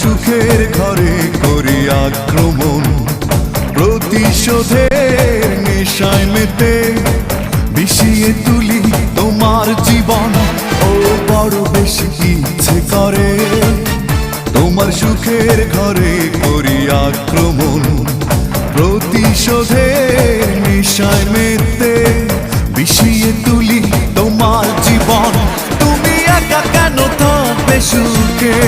সুখের ঘরে করি আক্রমণ, প্রতিশোধের নেশায় মেতে বিষিয়ে তুলি তোমার জীবন। ও বড় বেশি ইচ্ছে করে তোমার সুখের ঘরে করি আক্রমণ, প্রতিশোধের নেশায় মেতে বিষিয়ে তুলি তোমার জীবন। তুমি একা কেন থাকবে সুখে?